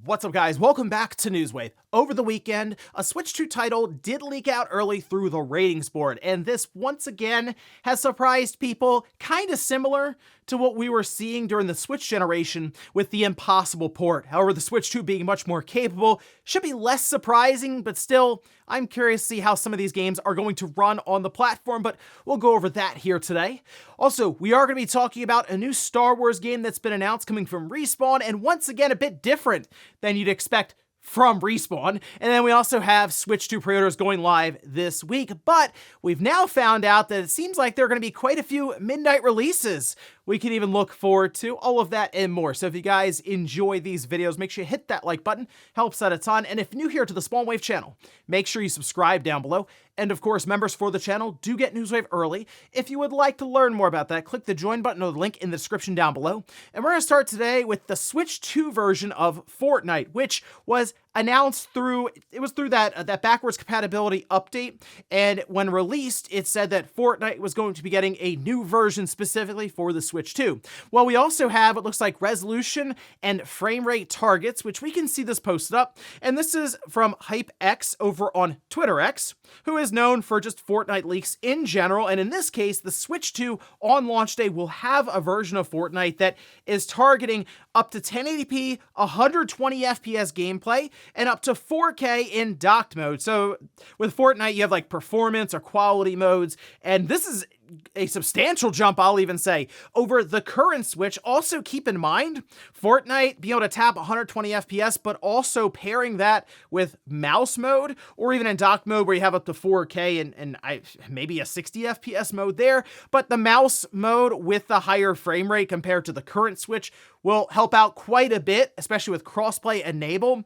What's up, guys? Welcome back to Newswave. Over the weekend, a Switch 2 title did leak out early through the ratings board, and this once again has surprised people, kind of similar to what we were seeing during the Switch generation with the Impossible port. However, the Switch 2 being much more capable should be less surprising, but still, I'm curious to see how some of these games are going to run on the platform, but we'll go over that here today. Also, we are going to be talking about a new Star Wars game that's been announced coming from Respawn, and once again, a bit different than you'd expect from Respawn. And then we also have Switch 2 pre-orders going live this week, but we've now found out that it seems like there are going to be quite a few midnight releases we can even look forward to. All of that and more. So if you guys enjoy these videos, make sure you hit that like button, helps out a ton. And if you're new here to the Spawn Wave channel, make sure you subscribe down below. And of course, members for the channel do get Newswave early. If you would like to learn more about that, click the join button or the link in the description down below. And we're going to start today with the Switch 2 version of Fortnite, which was announced through that backwards compatibility update. And when released, it said that Fortnite was going to be getting a new version specifically for the Switch 2. Well, we also have what looks like resolution and frame rate targets, which we can see this posted up. And this is from HypeX over on Twitter X, who is known for just Fortnite leaks in general. And in this case, the Switch 2 on launch day will have a version of Fortnite that is targeting up to 1080p, 120 FPS gameplay, and up to 4K in docked mode. So with Fortnite, you have like performance or quality modes, and this is a substantial jump, I'll even say, over the current Switch. Also keep in mind, Fortnite being able to tap 120 FPS, but also pairing that with mouse mode, or even in dock mode where you have up to 4K and maybe a 60 FPS mode there. But the mouse mode with the higher frame rate compared to the current Switch will help out quite a bit, especially with crossplay enabled.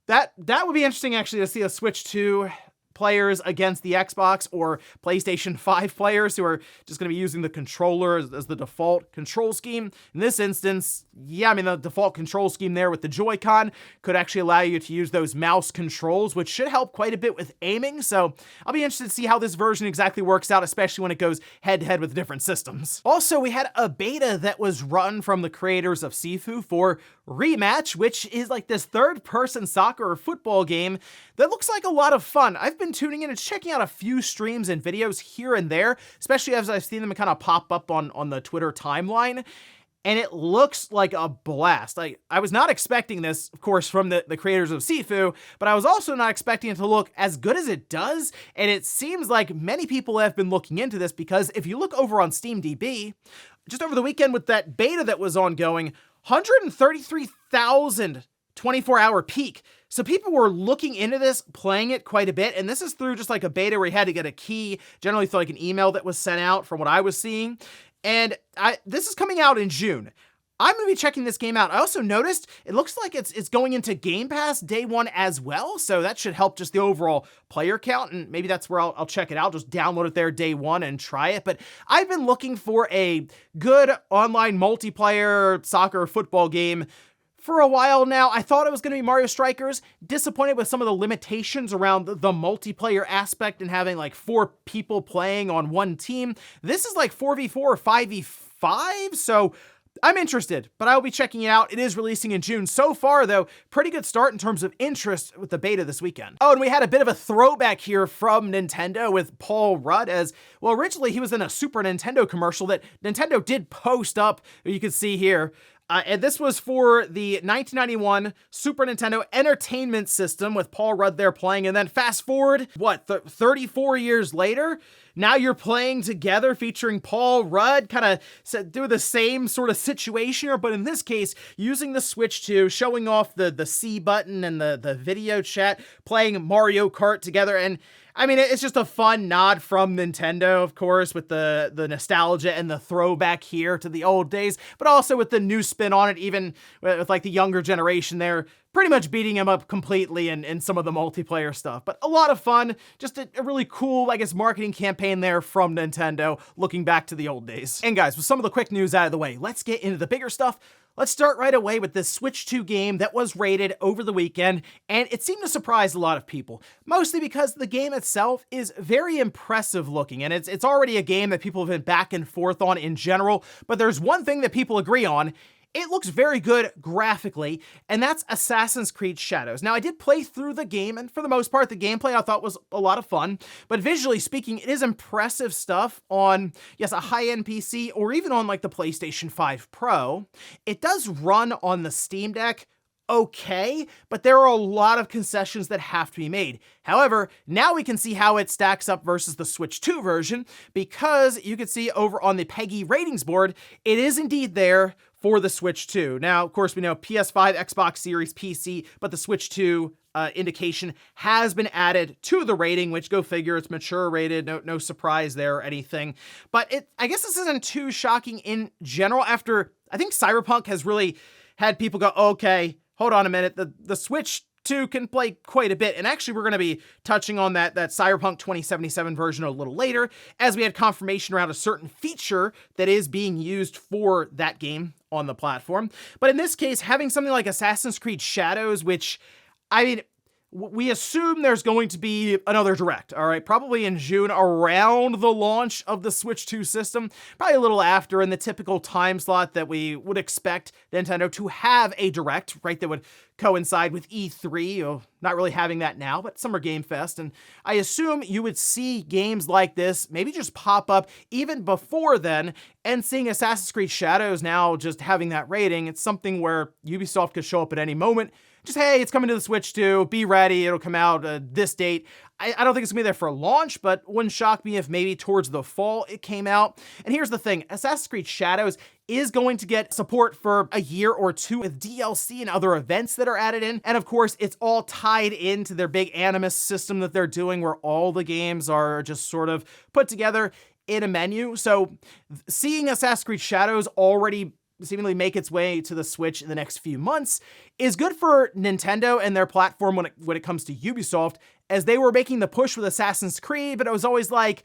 That would be interesting actually to see a Switch 2 players against the Xbox or PlayStation 5 players who are just going to be using the controller as the default control scheme. In this instance, yeah, I mean, the default control scheme there with the Joy-Con could actually allow you to use those mouse controls, which should help quite a bit with aiming. So I'll be interested to see how this version exactly works out, especially when it goes head-to-head with different systems. Also, we had a beta that was run from the creators of Sifu for Rematch, which is like this third-person soccer or football game that looks like a lot of fun. I've been tuning in and checking out a few streams and videos here and there, especially as I've seen them kind of pop up on the Twitter timeline, and it looks like a blast. I was not expecting this, of course, from the creators of Sifu, but I was also not expecting it to look as good as it does, and it seems like many people have been looking into this because if you look over on SteamDB, just over the weekend with that beta that was ongoing, 133,000 24-hour peak. So people were looking into this, playing it quite a bit, and this is through just like a beta where you had to get a key, generally through like an email that was sent out from what I was seeing. And this is coming out in June. I'm going to be checking this game out. I also noticed it looks like it's going into Game Pass day one as well, so that should help just the overall player count, and maybe that's where I'll check it out, just download it there day one and try it. But I've been looking for a good online multiplayer soccer football game for a while now. I thought it was going to be Mario Strikers. Disappointed with some of the limitations around the multiplayer aspect and having like 4 people playing on one team. This is like 4v4 or 5v5, so I'm interested, but I'll be checking it out. It is releasing in June. So far, though, pretty good start in terms of interest with the beta this weekend. Oh, and we had a bit of a throwback here from Nintendo with Paul Rudd as, well, originally he was in a Super Nintendo commercial that Nintendo did post up, you can see here. And this was for the 1991 Super Nintendo Entertainment System with Paul Rudd there playing. And then fast forward, 34 years later, now you're playing together featuring Paul Rudd, kind of do the same sort of situation here, but in this case, using the Switch 2, showing off the C button and the video chat, playing Mario Kart together. And I mean, it's just a fun nod from Nintendo, of course, with the nostalgia and the throwback here to the old days, but also with the new spin on it, even with like the younger generation there, pretty much beating him up completely in some of the multiplayer stuff. But a lot of fun, just a really cool, I guess, marketing campaign there from Nintendo, looking back to the old days. And guys, with some of the quick news out of the way, let's get into the bigger stuff. Let's start right away with this Switch 2 game that was rated over the weekend, and it seemed to surprise a lot of people, mostly because the game itself is very impressive looking, and it's already a game that people have been back and forth on in general, but there's one thing that people agree on. it looks very good graphically, and that's Assassin's Creed Shadows. Now, I did play through the game, and for the most part, the gameplay I thought was a lot of fun, but visually speaking, it is impressive stuff on, yes, a high-end PC, or even on like the PlayStation 5 Pro. It does run on the Steam Deck okay, but there are a lot of concessions that have to be made. However, now we can see how it stacks up versus the Switch 2 version, because you can see over on the PEGI ratings board, it is indeed there for the Switch 2. Now, of course, we know PS5, Xbox Series, PC, but the Switch 2 indication has been added to the rating, which, go figure, it's mature rated, no surprise there or anything. But I guess this isn't too shocking in general after, I think Cyberpunk has really had people go, okay, hold on a minute, the Switch 2 can play quite a bit, and actually we're going to be touching on that Cyberpunk 2077 version a little later, as we had confirmation around a certain feature that is being used for that game on the platform. But in this case, having something like Assassin's Creed Shadows, which, I mean, we assume there's going to be another Direct, all right? Probably in June, around the launch of the Switch 2 system, probably a little after, in the typical time slot that we would expect Nintendo to have a Direct, right? That would coincide with E3, not really having that now, but Summer Game Fest. And I assume you would see games like this maybe just pop up even before then, and seeing Assassin's Creed Shadows now just having that rating, it's something where Ubisoft could show up at any moment. Just, hey, it's coming to the Switch 2, be ready, it'll come out this date. I don't think it's gonna be there for launch, but wouldn't shock me if maybe towards the fall it came out. And here's the thing, Assassin's Creed Shadows is going to get support for a year or two with DLC and other events that are added in. And of course, it's all tied into their big Animus system that they're doing, where all the games are just sort of put together in a menu. So seeing Assassin's Creed Shadows already seemingly make its way to the Switch in the next few months is good for Nintendo and their platform when it comes to Ubisoft, as they were making the push with Assassin's Creed, but it was always like,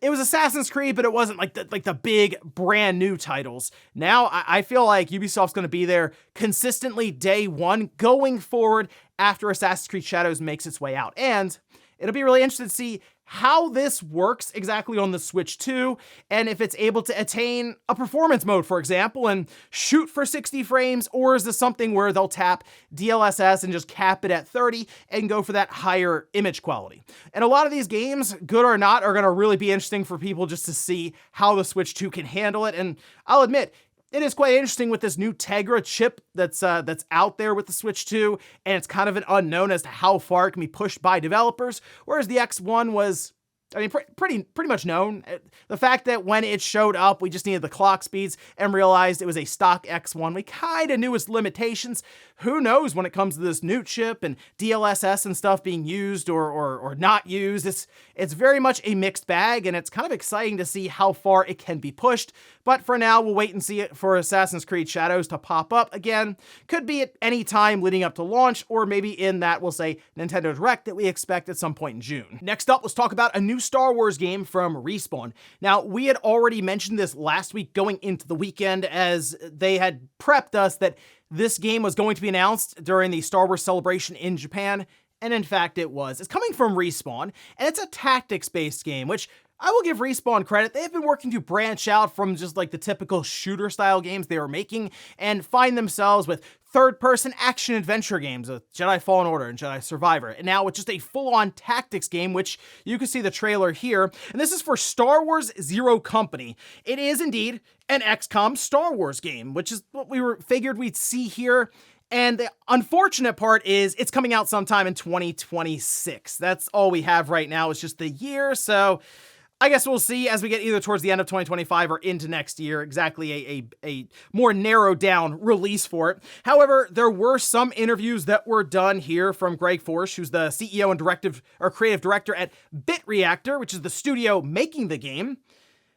it was Assassin's Creed, but it wasn't like the big brand new titles. Now I feel like Ubisoft's going to be there consistently day one going forward after Assassin's Creed Shadows makes its way out. And it'll be really interesting to see how this works exactly on the Switch 2, and if it's able to attain a performance mode, for example, and shoot for 60 frames, or is this something where they'll tap DLSS and just cap it at 30 and go for that higher image quality. And a lot of these games, good or not, are going to really be interesting for people just to see how the Switch 2 can handle it. And I'll admit, it is quite interesting with this new Tegra chip that's out there with the Switch 2, and it's kind of an unknown as to how far it can be pushed by developers, whereas the X1 was, I mean, pretty much known. The fact that when it showed up, we just needed the clock speeds and realized it was a stock X1. We kind of knew its limitations. Who knows when it comes to this new chip and DLSS and stuff being used or not used. It's very much a mixed bag, and it's kind of exciting to see how far it can be pushed. But for now, we'll wait and see it for Assassin's Creed Shadows to pop up again. Could be at any time leading up to launch, or maybe in that, we'll say, Nintendo Direct that we expect at some point in June. Next up, let's talk about a new Star Wars game from Respawn. Now, we had already mentioned this last week going into the weekend, as they had prepped us that this game was going to be announced during the Star Wars Celebration in Japan, and in fact it was. It's coming from Respawn, and it's a tactics-based game, which I will give Respawn credit. They've been working to branch out from just like the typical shooter-style games they were making and find themselves with third-person action-adventure games with Jedi Fallen Order and Jedi Survivor, and now with just a full-on tactics game, which you can see the trailer here. And this is for Star Wars Zero Company. It is indeed an XCOM Star Wars game, which is what we figured we'd see here. And the unfortunate part is it's coming out sometime in 2026. That's all we have right now. It's just the year, so I guess we'll see as we get either towards the end of 2025 or into next year exactly a more narrowed down release for it. However, there were some interviews that were done here from Greg Forsch, who's the CEO and creative director at Bit Reactor, which is the studio making the game,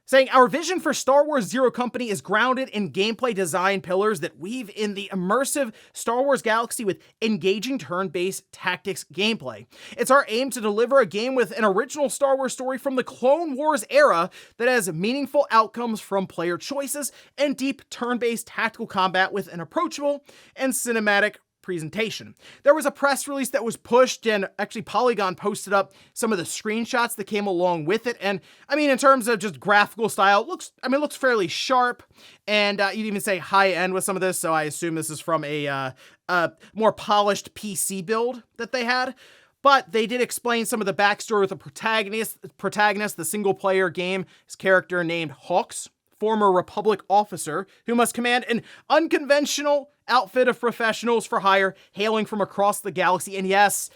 saying, "Our vision for Star Wars Zero Company is grounded in gameplay design pillars that weave in the immersive Star Wars galaxy with engaging turn-based tactics gameplay. It's our aim to deliver a game with an original Star Wars story from the Clone Wars era that has meaningful outcomes from player choices and deep turn-based tactical combat with an approachable and cinematic presentation. There was a press release that was pushed, and actually Polygon posted up some of the screenshots that came along with it. And I mean, in terms of just graphical style, it looks fairly sharp, and you'd even say high end with some of this. So I assume this is from a more polished PC build that they had. But they did explain some of the backstory with the protagonist, the single player game, his character named Hawks, former Republic officer who must command an unconventional outfit of professionals for hire hailing from across the galaxy. And yes,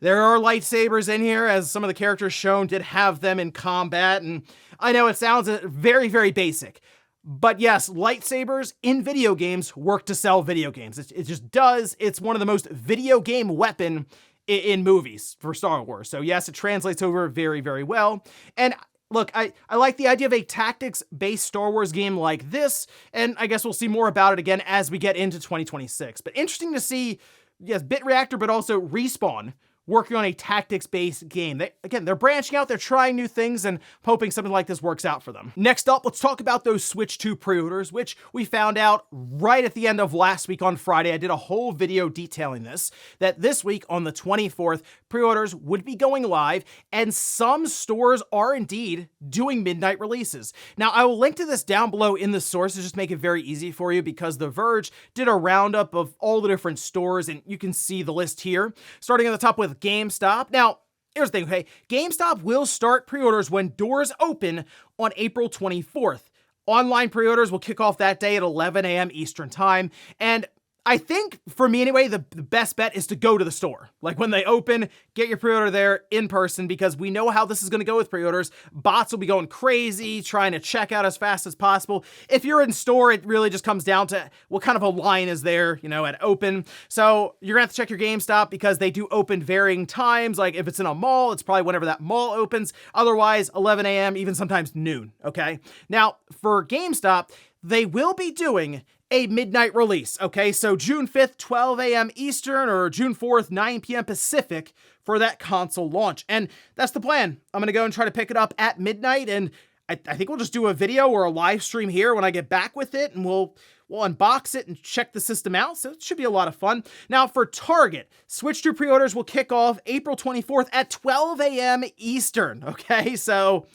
there are lightsabers in here, as some of the characters shown did have them in combat. And I know it sounds very, very basic, but yes, lightsabers in video games work to sell video games. It just does. It's one of the most video game weapon in movies for Star Wars. So yes, it translates over very, very well. And look, I like the idea of a tactics-based Star Wars game like this, and I guess we'll see more about it again as we get into 2026. But interesting to see, yes, Bit Reactor, but also Respawn working on a tactics-based game. They're branching out, they're trying new things, and hoping something like this works out for them. Next up, let's talk about those Switch 2 pre-orders, which we found out right at the end of last week on Friday. I did a whole video detailing this, that this week on the 24th, pre-orders would be going live, and some stores are indeed doing midnight releases. Now, I will link to this down below in the sources, just make it very easy for you, because The Verge did a roundup of all the different stores, and you can see the list here, starting at the top with GameStop. Now, here's the thing, okay? GameStop will start pre-orders when doors open on April 24th. Online pre-orders will kick off that day at 11 a.m. Eastern time, and I think, for me anyway, the best bet is to go to the store. Like, when they open, get your pre-order there in person, because we know how this is going to go with pre-orders. Bots will be going crazy, trying to check out as fast as possible. If you're in store, it really just comes down to what kind of a line is there, at open. So you're going to have to check your GameStop, because they do open varying times. Like, if it's in a mall, it's probably whenever that mall opens. Otherwise, 11 a.m., even sometimes noon, okay? Now, for GameStop, they will be doing a midnight release, okay? So June 5th, 12 a.m. Eastern, or June 4th, 9 p.m. Pacific for that console launch. And that's the plan. I'm going to go and try to pick it up at midnight, and I think we'll just do a video or a live stream here when I get back with it, and we'll unbox it and check the system out. So it should be a lot of fun. Now, for Target, Switch 2 pre-orders will kick off April 24th at 12 a.m. Eastern, okay? So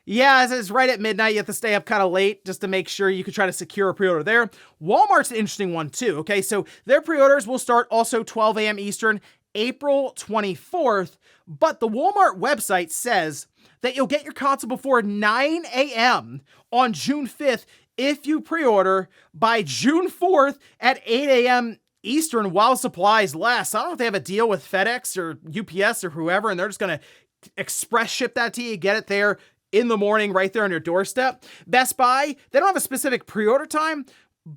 yeah, it's right at midnight. You have to stay up kind of late just to make sure you can try to secure a pre-order there. Walmart's an interesting one too, okay? So their pre-orders will start also 12 a.m. Eastern, April 24th, but the Walmart website says that you'll get your console before 9 a.m. on June 5th if you pre-order by June 4th at 8 a.m. Eastern while supplies last. I don't know if they have a deal with FedEx or UPS or whoever, and they're just going to express ship that to you, get it there in the morning right there on your doorstep. Best Buy, they don't have a specific pre-order time,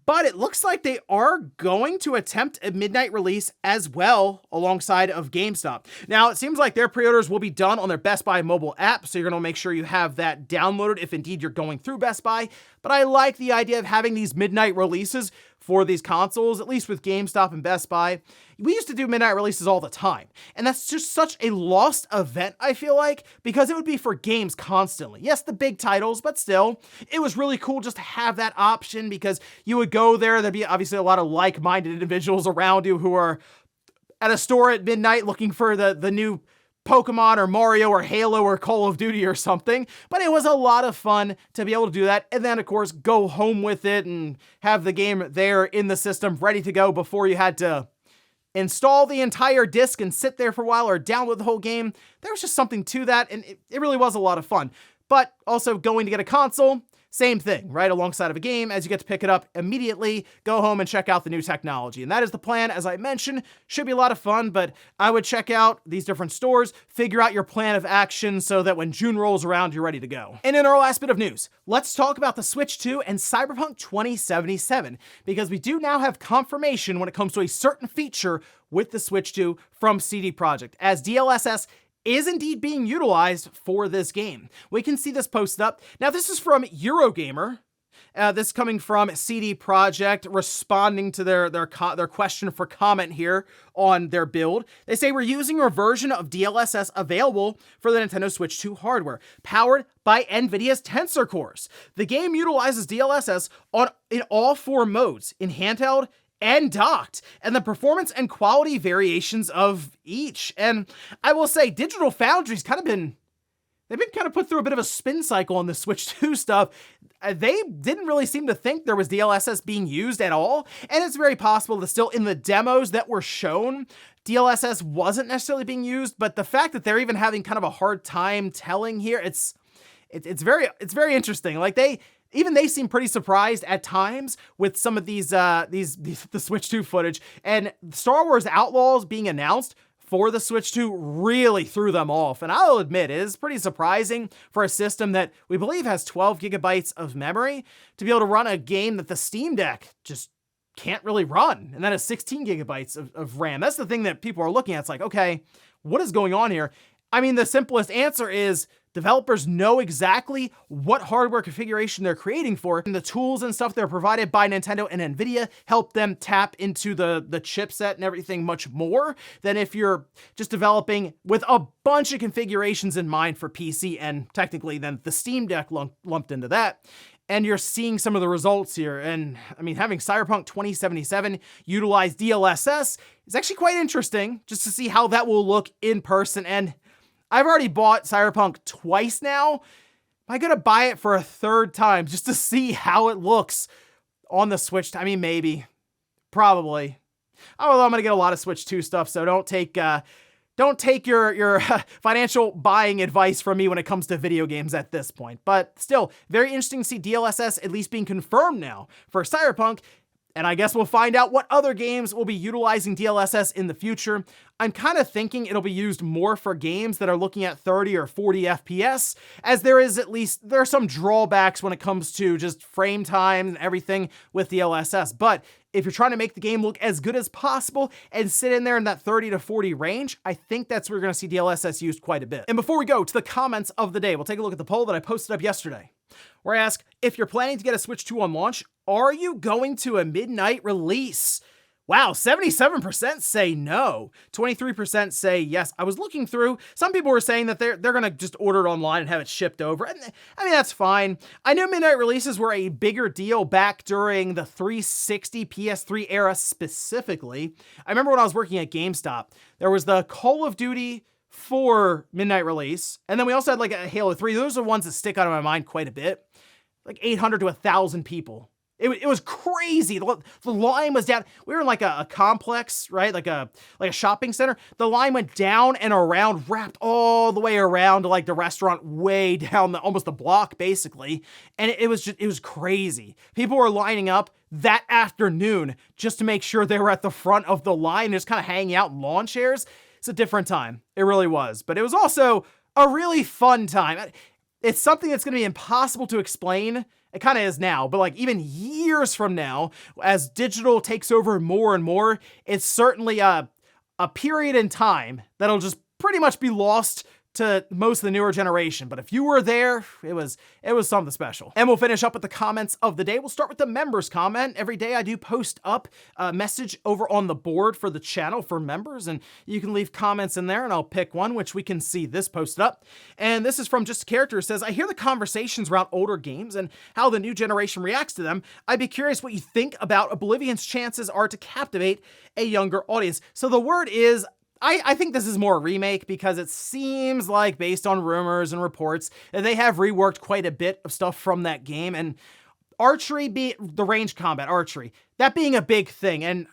but it looks like they are going to attempt a midnight release as well alongside of GameStop. Now, it seems like their pre-orders will be done on their Best Buy mobile app, so you're going to make sure you have that downloaded if indeed you're going through Best Buy. But I like the idea of having these midnight releases for these consoles, at least with GameStop and Best Buy. We used to do midnight releases all the time, and that's just such a lost event, I feel like, because it would be for games constantly. Yes, the big titles, but still, it was really cool just to have that option, because you would go there, there'd be obviously a lot of like-minded individuals around you who are at a store at midnight looking for the new Pokemon or Mario or Halo or Call of Duty or something, but it was a lot of fun to be able to do that, and then of course go home with it and have the game there in the system ready to go before you had to install the entire disc and sit there for a while or download the whole game. There was just something to that, and it really was a lot of fun. But also going to get a console, same thing, right alongside of a game, as you get to pick it up immediately, go home and check out the new technology. And that is the plan, as I mentioned. Should be a lot of fun, but I would check out these different stores, figure out your plan of action so that when June rolls around, you're ready to go. And in our last bit of news, let's talk about the Switch 2 and Cyberpunk 2077, because we do now have confirmation when it comes to a certain feature with the Switch 2 from CD Projekt, as DLSS is indeed being utilized for this game. We can see this posted up. Now, this is from Eurogamer. This coming from CD Projekt, responding to their question for comment here on their build. They say, we're using a version of DLSS available for the Nintendo Switch 2 hardware, powered by NVIDIA's Tensor Cores. The game utilizes DLSS in all four modes, in handheld, and docked, and the performance and quality variations of each. And I will say, Digital Foundry's they've been kind of put through a bit of a spin cycle on the Switch 2 stuff. They didn't really seem to think there was DLSS being used at all, and it's very possible that still in the demos that were shown, DLSS wasn't necessarily being used, but the fact that they're even having kind of a hard time telling here, it's very interesting. Like they seem pretty surprised at times with some of the Switch 2 footage, and Star Wars Outlaws being announced for the Switch 2 really threw them off. And I'll admit, it is pretty surprising for a system that we believe has 12 gigabytes of memory to be able to run a game that the Steam Deck just can't really run, and that is 16 gigabytes of RAM. That's the thing that people are looking at. It's like, okay, what is going on here? I mean, the simplest answer is developers know exactly what hardware configuration they're creating for, and the tools and stuff that are provided by Nintendo and Nvidia help them tap into the chipset and everything much more than if you're just developing with a bunch of configurations in mind for PC, and technically then the Steam Deck lumped into that. And you're seeing some of the results here. And I mean, having Cyberpunk 2077 utilize DLSS is actually quite interesting just to see how that will look in person. And I've already bought Cyberpunk twice now. Am I gonna buy it for a third time just to see how it looks on the Switch? I mean, maybe, probably. Although I'm gonna get a lot of Switch 2 stuff, so don't take your financial buying advice from me when it comes to video games at this point. But still, very interesting to see DLSS at least being confirmed now for Cyberpunk. And I guess we'll find out what other games will be utilizing DLSS in the future. I'm kind of thinking it'll be used more for games that are looking at 30 or 40 FPS, as there are some drawbacks when it comes to just frame time and everything with DLSS. But if you're trying to make the game look as good as possible and sit in there in that 30 to 40 range, I think that's where we're going to see DLSS used quite a bit. And before we go to the comments of the day, we'll take a look at the poll that I posted up yesterday, where I ask, if you're planning to get a Switch 2 on launch, are you going to a midnight release? Wow, 77% say no. 23% say yes. I was looking through. Some people were saying that they're going to just order it online and have it shipped over. And I mean, that's fine. I know midnight releases were a bigger deal back during the 360 PS3 era specifically. I remember when I was working at GameStop, there was the Call of Duty 4 midnight release. And then we also had like a Halo 3. Those are the ones that stick out of my mind quite a bit. Like 800 to 1,000 people. It was crazy. The line was down. We were in like a complex, right? Like a shopping center. The line went down and around, wrapped all the way around to like the restaurant way down almost the block basically. And it was crazy. People were lining up that afternoon just to make sure they were at the front of the line, just kind of hanging out in lawn chairs. It's a different time. It really was. But it was also a really fun time. It's something that's going to be impossible to explain. It kind of is now, but like even years from now, as digital takes over more and more, it's certainly a period in time that'll just pretty much be lost to most of the newer generation. But if you were there, it was something special. And we'll finish up with the comments of the day. We'll start with the members comment. Every day I do post up a message over on the board for the channel for members, and you can leave comments in there and I'll pick one, which we can see this posted up. And this is from Just a Character. It says, I hear the conversations around older games and how the new generation reacts to them. I'd be curious what you think about Oblivion's chances are to captivate a younger audience. So the word is, I think this is more a remake because it seems like, based on rumors and reports, that they have reworked quite a bit of stuff from that game. And archery, the range combat archery, that being a big thing. And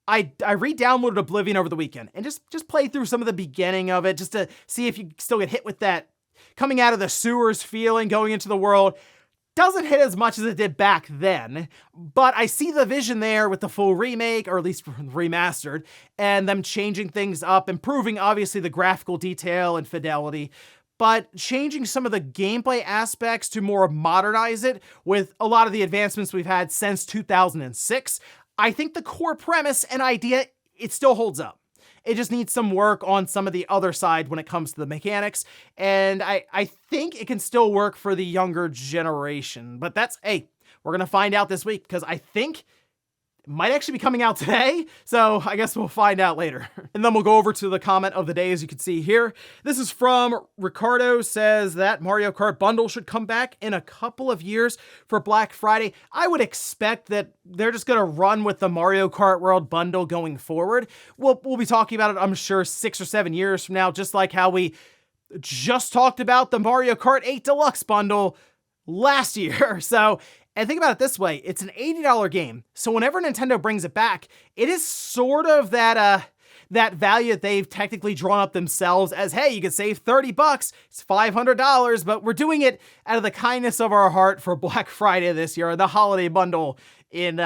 I re-downloaded Oblivion over the weekend and just played through some of the beginning of it just to see if you still get hit with that coming out of the sewers feeling, going into the world. Doesn't hit as much as it did back then, but I see the vision there with the full remake, or at least remastered, and them changing things up, improving obviously the graphical detail and fidelity, but changing some of the gameplay aspects to more modernize it with a lot of the advancements we've had since 2006. I think the core premise and idea, it still holds up. It just needs some work on some of the other side when it comes to the mechanics. And I think it can still work for the younger generation. But we're going to find out this week, because I think might actually be coming out today, so I guess we'll find out later. And then we'll go over to the comment of the day, as you can see here. This is from Ricardo, says that Mario Kart bundle should come back in a couple of years for Black Friday. I would expect that they're just gonna run with the Mario Kart World bundle going forward. We'll be talking about it, I'm sure, 6 or 7 years from now, just like how we just talked about the Mario Kart 8 Deluxe bundle last year. So, and think about it this way, it's an $80 game. So whenever Nintendo brings it back, it is sort of that value that they've technically drawn up themselves as, hey, you can save $30, it's $500, but we're doing it out of the kindness of our heart for Black Friday this year, the holiday bundle in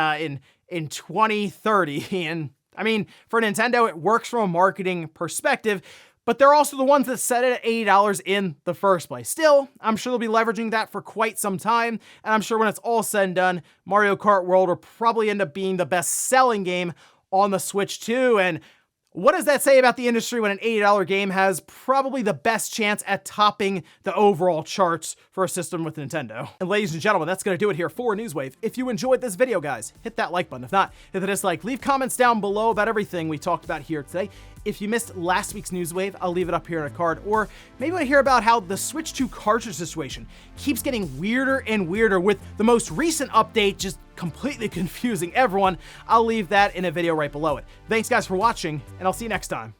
2030. And I mean, for Nintendo, it works from a marketing perspective, but they're also the ones that set it at $80 in the first place. Still, I'm sure they'll be leveraging that for quite some time, and I'm sure when it's all said and done, Mario Kart World will probably end up being the best-selling game on the Switch too. And what does that say about the industry when an $80 game has probably the best chance at topping the overall charts for a system with Nintendo? And ladies and gentlemen, that's going to do it here for Newswave. If you enjoyed this video, guys, hit that like button. If not, hit the dislike. Leave comments down below about everything we talked about here today. If you missed last week's Newswave, I'll leave it up here in a card. Or maybe want to hear about how the Switch 2 cartridge situation keeps getting weirder and weirder, with the most recent update just completely confusing everyone. I'll leave that in a video right below it. Thanks guys for watching, and I'll see you next time.